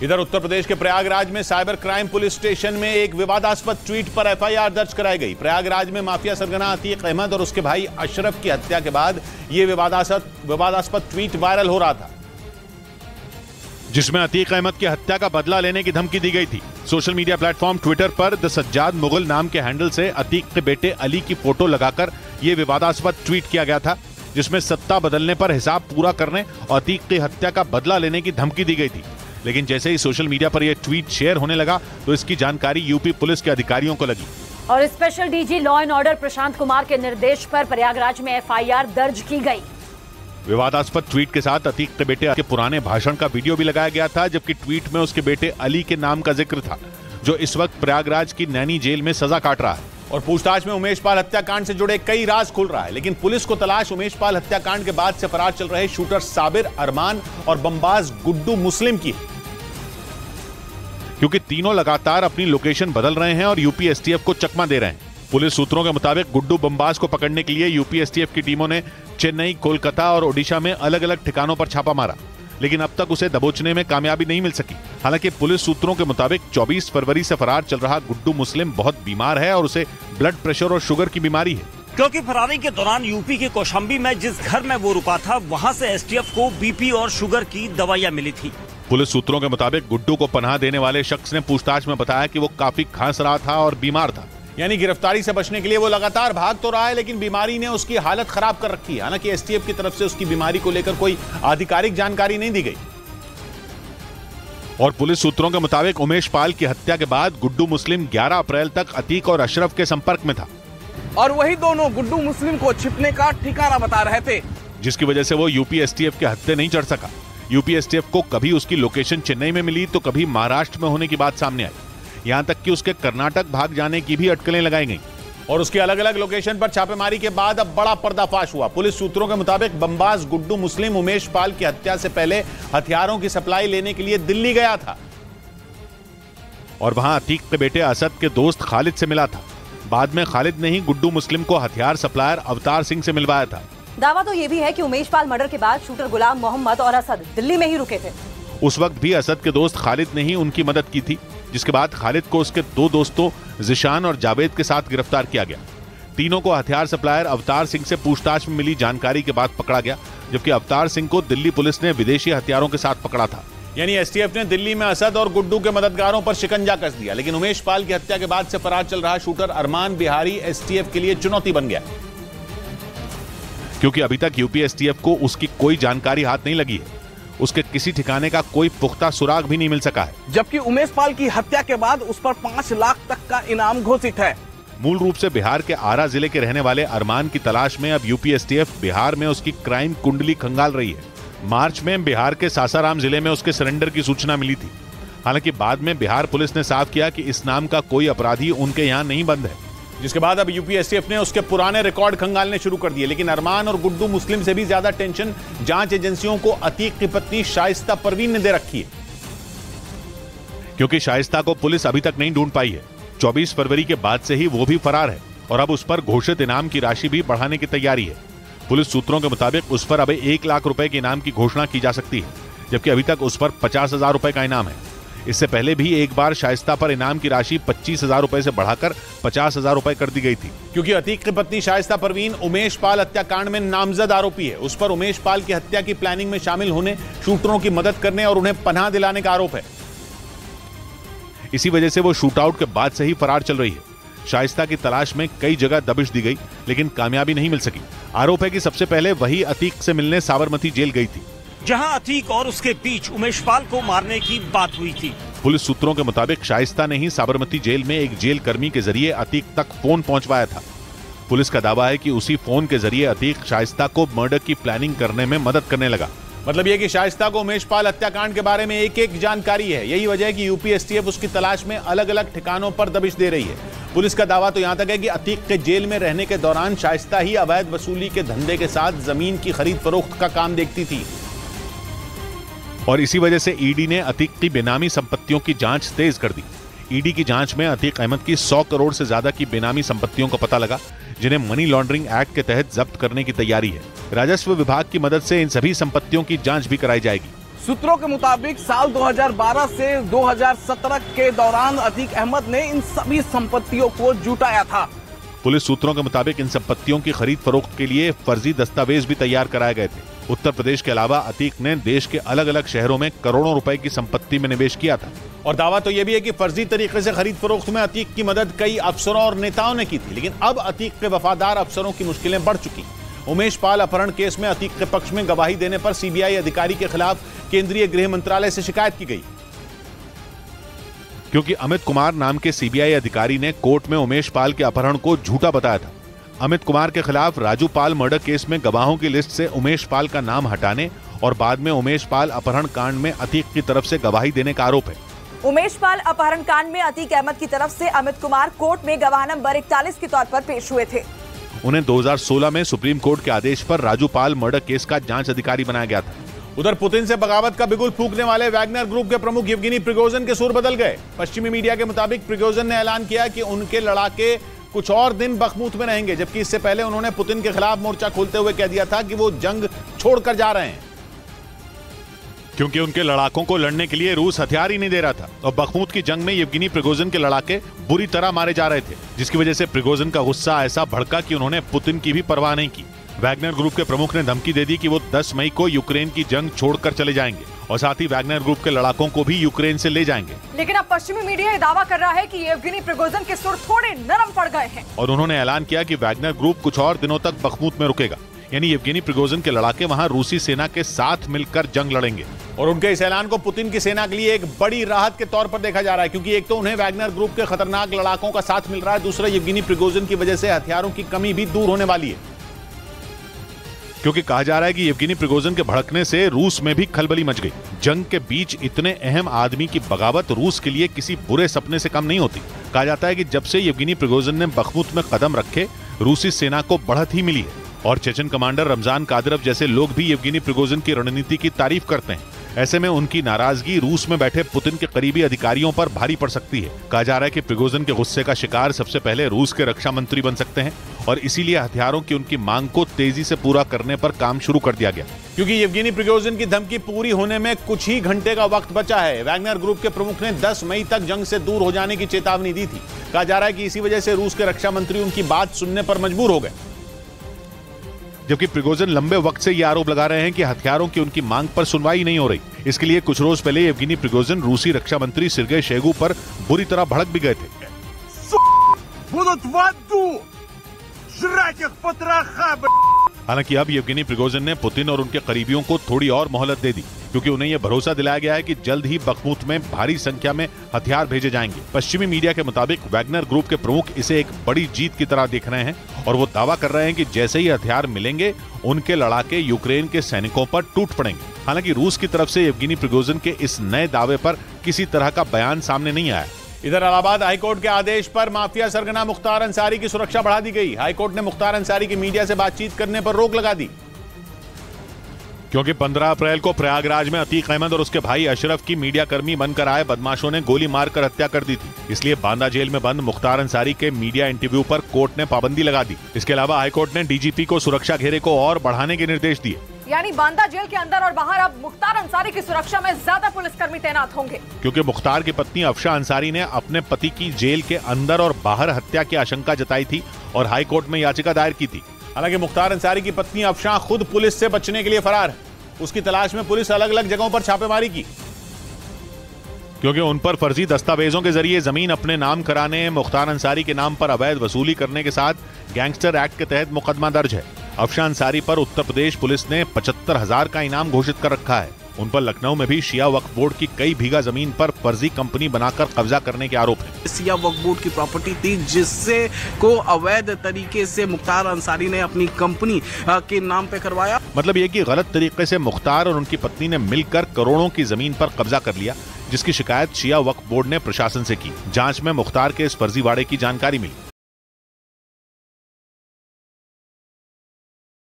इधर उत्तर प्रदेश के प्रयागराज में साइबर क्राइम पुलिस स्टेशन में एक विवादास्पद ट्वीट पर एफआईआर दर्ज कराई गई। प्रयागराज में माफिया सरगना अतीक अहमद और उसके भाई अशरफ की हत्या के बाद यह विवादास्पद ट्वीट वायरल हो रहा था, जिसमें अतीक अहमद की हत्या का बदला लेने की धमकी दी गई थी। सोशल मीडिया प्लेटफॉर्म ट्विटर पर द सज्जाद मुगल नाम के हैंडल से अतीक के बेटे अली की फोटो लगाकर यह विवादास्पद ट्वीट किया गया था, जिसमें सत्ता बदलने पर हिसाब पूरा करने और अतीक की हत्या का बदला लेने की धमकी दी गई थी। लेकिन जैसे ही सोशल मीडिया पर यह ट्वीट शेयर होने लगा तो इसकी जानकारी यूपी पुलिस के अधिकारियों को लगी और special DG law and order Prashant Kumar के निर्देश पर प्रयागराज में एफआईआर दर्ज की गई। विवादास्पद ट्वीट के साथ अतीक के बेटे के पुराने भाषण का वीडियो भी लगाया गया था, जबकि ट्वीट में उसके बेटे अली के नाम का जिक्र था, जो इस वक्त प्रयागराज की नैनी जेल में सजा काट रहा है। और पूछताछ में उमेश पाल हत्याकांड से जुड़े कई राज खुल रहा है, लेकिन पुलिस को तलाश उमेश पाल हत्याकांड के बाद से फरार चल रहे शूटर साबिर, अरमान और बमबाज गुड्डू मुस्लिम की है, क्योंकि तीनों लगातार अपनी लोकेशन बदल रहे हैं और यूपी एसटीएफ को चकमा दे रहे हैं। पुलिस सूत्रों के मुताबिक गुड्डू बमबाज को पकड़ने के लिए यूपी एसटीएफ की टीमों ने चेन्नई, कोलकाता और ओडिशा में अलग अलग ठिकानों पर छापा मारा, लेकिन अब तक उसे दबोचने में कामयाबी नहीं मिल सकी। हालांकि पुलिस सूत्रों के मुताबिक 24 फरवरी से फरार चल रहा गुड्डू मुस्लिम बहुत बीमार है और उसे ब्लड प्रेशर और शुगर की बीमारी है, क्योंकि फरारी के दौरान यूपी के कौशाम्बी में जिस घर में वो रुका था, वहां से एसटीएफ को बीपी और शुगर की दवाइयां मिली थी। पुलिस सूत्रों के मुताबिक गुड्डू को पनाह देने वाले शख्स ने पूछताछ में बताया कि वो काफी खांस रहा था और बीमार था, यानी गिरफ्तारी से बचने के लिए वो लगातार भाग तो रहा है, लेकिन बीमारी ने उसकी हालत खराब कर रखी है। हालांकि एसटीएफ की तरफ से उसकी बीमारी को लेकर कोई आधिकारिक जानकारी नहीं दी गई। और पुलिस सूत्रों के मुताबिक उमेश पाल की हत्या के बाद गुड्डू मुस्लिम 11 अप्रैल तक अतीक और अशरफ के संपर्क में था और वही दोनों गुड्डू मुस्लिम को छिपने का ठिकाना बता रहे थे, जिसकी वजह से वो यूपी एसटीएफ के हत्थे नहीं चढ़ सका। यूपी एसटीएफ को कभी उसकी लोकेशन चेन्नई में मिली तो कभी महाराष्ट्र में होने की बात सामने आई, यहां तक कि उसके कर्नाटक भाग जाने की भी अटकलें लगाई गईं। और उसकी अलग अलग लोकेशन पर छापेमारी के बाद अब बड़ा पर्दाफाश हुआ। पुलिस सूत्रों के मुताबिक बमबाज गुड्डू मुस्लिम उमेश पाल की हत्या से पहले हथियारों की सप्लाई लेने के लिए दिल्ली गया था और वहां अतीक के बेटे असद के दोस्त खालिद से मिला था। बाद में खालिद ने ही गुड्डू मुस्लिम को हथियार सप्लायर अवतार सिंह से मिलवाया था। दावा तो ये भी है कि उमेश पाल मर्डर के बाद शूटर गुलाम मोहम्मद और असद दिल्ली में ही रुके थे। उस वक्त भी असद के दोस्त खालिद ने ही उनकी मदद की थी, जिसके बाद खालिद को उसके दो दोस्तों जिशान और जावेद के साथ गिरफ्तार किया गया। तीनों को हथियार सप्लायर अवतार सिंह से पूछताछ में मिली जानकारी के बाद पकड़ा गया, जबकि अवतार सिंह को दिल्ली पुलिस ने विदेशी हथियारों के साथ पकड़ा था। यानी एसटीएफ ने दिल्ली में असद और गुड्डू के मददगारों पर शिकंजा कस दिया। लेकिन उमेश पाल की हत्या के बाद से फरार चल रहा शूटर अरमान बिहारी एसटीएफ के लिए चुनौती बन गया, क्योंकि अभी तक यूपी एसटीएफ को उसकी कोई जानकारी हाथ नहीं लगी है। उसके किसी ठिकाने का कोई पुख्ता सुराग भी नहीं मिल सका है, जबकि उमेश पाल की हत्या के बाद उस पर 5 लाख तक का इनाम घोषित है। मूल रूप से बिहार के आरा जिले के रहने वाले अरमान की तलाश में अब यूपी एसटीएफ बिहार में उसकी क्राइम कुंडली खंगाल रही है। मार्च में बिहार के सासाराम जिले में उसके सरेंडर की सूचना मिली थी। हालांकि बाद में बिहार पुलिस ने साफ किया कि इस नाम का कोई अपराधी उनके यहाँ नहीं बंद है, जिसके बाद अब यूपी एसटीएफ ने उसके पुराने रिकॉर्ड खंगालने शुरू कर दिए। लेकिन अरमान और गुड्डू मुस्लिम से भी ज्यादा टेंशन जांच एजेंसियों को अतीक की पत्नी शाइस्ता परवीन ने दे रखी है, क्योंकि शाइस्ता को पुलिस अभी तक नहीं ढूंढ पाई है। 24 फरवरी के बाद से ही वो भी फरार है और अब उस पर घोषित इनाम की राशि भी बढ़ाने की तैयारी है। पुलिस सूत्रों के मुताबिक उस पर अब 1 लाख रुपए के इनाम की घोषणा की जा सकती है, जबकि अभी तक उस पर 50,000 रुपए का इनाम है। इससे पहले भी एक बार शाइस्ता पर इनाम की राशि 25,000 रुपए से बढ़ाकर 50,000 रुपए कर दी गई थी, क्योंकि अतीक की पत्नी शाइस्ता परवीन उमेश पाल हत्याकांड में नामजद आरोपी है। उस पर उमेश पाल की हत्या की प्लानिंग में शामिल होने, शूटरों की मदद करने और उन्हें पनाह दिलाने का आरोप है। इसी वजह से वो शूटआउट के बाद से ही फरार चल रही है। शाइस्ता की तलाश में कई जगह दबिश दी गई, लेकिन कामयाबी नहीं मिल सकी। आरोप है कि सबसे पहले वही अतीक से मिलने साबरमती जेल गई थी, जहां अतीक और उसके बीच उमेश पाल को मारने की बात हुई थी। पुलिस सूत्रों के मुताबिक शाइस्ता ने ही साबरमती जेल में एक जेल कर्मी के जरिए अतीक तक फोन पहुंचवाया था। पुलिस का दावा है कि उसी फोन के जरिए अतीक शाइस्ता को मर्डर की प्लानिंग करने में मदद करने लगा। मतलब यह कि शाइस्ता को उमेश पाल हत्याकांड के बारे में एक जानकारी है। यही वजह है कि यूपी एसटीएफ उसकी तलाश में अलग अलग ठिकानों पर दबिश दे रही है। पुलिस का दावा तो यहां तक है कि अतीक के जेल में रहने के दौरान शाइस्ता ही अवैध वसूली के धंधे के साथ जमीन की खरीद फरोख्त का काम देखती थी और इसी वजह से ईडी ने अतीक की बेनामी संपत्तियों की जांच तेज कर दी। ईडी की जांच में अतीक अहमद की 100 करोड़ से ज्यादा की बेनामी संपत्तियों का पता लगा, जिन्हें मनी लॉन्ड्रिंग एक्ट के तहत जब्त करने की तैयारी है। राजस्व विभाग की मदद से इन सभी संपत्तियों की जांच भी कराई जाएगी। सूत्रों के मुताबिक साल 2012 से 2017 के दौरान अतीक अहमद ने इन सभी संपत्तियों को जुटाया था। पुलिस सूत्रों के मुताबिक इन संपत्तियों की खरीद फरोख्त के लिए फर्जी दस्तावेज भी तैयार कराए गए थे। उत्तर प्रदेश के अलावा अतीक ने देश के अलग अलग शहरों में करोड़ों रुपए की संपत्ति में निवेश किया था। और दावा तो यह भी है कि फर्जी तरीके से खरीद फरोख्त में अतीक की मदद कई अफसरों और नेताओं ने की थी। लेकिन अब अतीक के वफादार अफसरों की मुश्किलें बढ़ चुकी। उमेश पाल अपहरण केस में अतीक के पक्ष में गवाही देने पर सीबीआई अधिकारी के खिलाफ केंद्रीय गृह मंत्रालय से शिकायत की गई, क्योंकि अमित कुमार नाम के सीबीआई अधिकारी ने कोर्ट में उमेश पाल के अपहरण को झूठा बताया था। अमित कुमार के खिलाफ राजू पाल मर्डर केस में गवाहों की लिस्ट से उमेश पाल का नाम हटाने और बाद में उमेश पाल अपहरण कांड में अतीक की तरफ से गवाही देने का आरोप है। उमेश पाल अपहरण कांड में अतीक अहमद की तरफ से अमित कुमार कोर्ट में गवाह नंबर 41 के तौर पर पेश हुए थे। उन्हें 2016 में सुप्रीम कोर्ट के आदेश पर राजू पाल मर्डर केस का जांच अधिकारी बनाया गया था। उधर पुतिन से बगावत का बिगुल फूंकने वाले वैगनर ग्रुप के प्रमुख येवगेनी प्रिगोजिन के सुर बदल गए। पश्चिमी मीडिया के मुताबिक प्रिगोजिन ने ऐलान किया कि उनके लड़ाके कुछ और दिन बखमूत में रहेंगे, जबकि इससे पहले उन्होंने पुतिन के खिलाफ मोर्चा खोलते हुए कह दिया था कि वो जंग छोड़कर जा रहे हैं, क्योंकि उनके लड़ाकों को लड़ने के लिए रूस हथियार ही नहीं दे रहा था। और बखमूत की जंग में येवगेनी प्रिगोजिन के लड़ाके बुरी तरह मारे जा रहे थे, जिसकी वजह से प्रिगोजिन का गुस्सा ऐसा भड़का कि उन्होंने पुतिन की भी परवाह नहीं की। वैगनर ग्रुप के प्रमुख ने धमकी दे दी कि वो 10 मई को यूक्रेन की जंग छोड़कर चले जाएंगे और साथ ही वैगनर ग्रुप के लड़ाकों को भी यूक्रेन से ले जाएंगे। लेकिन अब पश्चिमी मीडिया ये दावा कर रहा है कि येवगेनी प्रिगोजिन के सुर थोड़े नरम पड़ गए हैं और उन्होंने ऐलान किया कि वैगनर ग्रुप कुछ और दिनों तक बखमूत में रुकेगा, यानी येवगेनी प्रिगोजिन के लड़ाके वहां रूसी सेना के साथ मिलकर जंग लड़ेंगे। और उनके इस ऐलान को पुतिन की सेना के लिए एक बड़ी राहत के तौर पर देखा जा रहा है, क्योंकि एक तो उन्हें वैगनर ग्रुप के खतरनाक लड़ाकों का साथ मिल रहा है, दूसरा येवगेनी प्रिगोजिन की वजह से हथियारों की कमी भी दूर होने वाली है, क्योंकि कहा जा रहा है कि येवगेनी प्रिगोजिन के भड़कने से रूस में भी खलबली मच गई। जंग के बीच इतने अहम आदमी की बगावत रूस के लिए किसी बुरे सपने से कम नहीं होती। कहा जाता है कि जब से येवगेनी प्रिगोजिन ने बखमूत में कदम रखे, रूसी सेना को बढ़त ही मिली है और चेचन कमांडर रमजान कादिरव जैसे लोग भी येवगेनी प्रिगोजिन की रणनीति की तारीफ करते हैं। ऐसे में उनकी नाराजगी रूस में बैठे पुतिन के करीबी अधिकारियों पर भारी पड़ सकती है। कहा जा रहा है कि प्रिगोजिन के गुस्से का शिकार सबसे पहले रूस के रक्षा मंत्री बन सकते हैं और इसीलिए हथियारों की उनकी मांग को तेजी से पूरा करने पर काम शुरू कर दिया गया, क्योंकि येवगेनी प्रिगोजिन की धमकी पूरी होने में कुछ ही घंटे का वक्त बचा है। वैगनर ग्रुप के प्रमुख ने 10 मई तक जंग से दूर हो जाने की चेतावनी दी थी। कहा जा रहा है कि इसी वजह से रूस के रक्षा मंत्री उनकी बात सुनने पर मजबूर हो गए, जबकि प्रिगोजिन लंबे वक्त से ये आरोप लगा रहे हैं कि हथियारों की उनकी मांग पर सुनवाई नहीं हो रही। इसके लिए कुछ रोज पहले येवगेनी प्रिगोजिन रूसी रक्षा मंत्री सिर्गेई शोइगु पर बुरी तरह भड़क भी गए थे। हालांकि अब येवगेनी प्रिगोजिन ने पुतिन और उनके करीबियों को थोड़ी और मोहलत दे दी, क्योंकि उन्हें यह भरोसा दिलाया गया है कि जल्द ही बखमूत में भारी संख्या में हथियार भेजे जाएंगे। पश्चिमी मीडिया के मुताबिक वैगनर ग्रुप के प्रमुख इसे एक बड़ी जीत की तरह देख रहे हैं और वो दावा कर रहे हैं कि जैसे ही हथियार मिलेंगे, उनके लड़ाके यूक्रेन के सैनिकों पर टूट पड़ेंगे। हालांकि रूस की तरफ से येवगेनी प्रिगोजिन के इस नए दावे पर किसी तरह का बयान सामने नहीं आया। इधर इलाहाबाद हाईकोर्ट के आदेश पर माफिया सरगना मुख्तार अंसारी की सुरक्षा बढ़ा दी गई। हाईकोर्ट ने मुख्तार अंसारी की मीडिया से बातचीत करने पर रोक लगा दी, क्योंकि 15 अप्रैल को प्रयागराज में अतीक अहमद और उसके भाई अशरफ की मीडिया कर्मी बनकर आए बदमाशों ने गोली मारकर हत्या कर दी थी। इसलिए बांदा जेल में बंद मुख्तार अंसारी के मीडिया इंटरव्यू पर कोर्ट ने पाबंदी लगा दी। इसके अलावा हाईकोर्ट ने डीजीपी को सुरक्षा घेरे को और बढ़ाने के निर्देश दिए, यानी बांदा जेल के अंदर और बाहर अब मुख्तार अंसारी की सुरक्षा में ज्यादा पुलिसकर्मी तैनात होंगे, क्योंकि मुख्तार की पत्नी अफशा अंसारी ने अपने पति की जेल के अंदर और बाहर हत्या की आशंका जताई थी और हाईकोर्ट में याचिका दायर की थी। हालांकि मुख्तार अंसारी की पत्नी अफशा खुद पुलिस से बचने के लिए फरार है। उसकी तलाश में पुलिस अलग अलग जगहों पर छापेमारी की, क्योंकि उन पर फर्जी दस्तावेजों के जरिए जमीन अपने नाम कराने, मुख्तार अंसारी के नाम पर अवैध वसूली करने के साथ गैंगस्टर एक्ट के तहत मुकदमा दर्ज है। अफशा अंसारी पर उत्तर प्रदेश पुलिस ने 75,000 का इनाम घोषित कर रखा है। उन पर लखनऊ में भी शिया वक्फ बोर्ड की कई बीघा जमीन पर फर्जी कंपनी बनाकर कब्जा करने के आरोप है। शिया वक्फ बोर्ड की प्रॉपर्टी थी, जिससे को अवैध तरीके से मुख्तार अंसारी ने अपनी कंपनी के नाम पे करवाया। मतलब ये कि गलत तरीके से मुख्तार और उनकी पत्नी ने मिलकर करोड़ों की जमीन पर कब्जा कर लिया, जिसकी शिकायत शिया वक्फ बोर्ड ने प्रशासन से की। जांच में मुख्तार के इस फर्जीवाड़े की जानकारी मिली।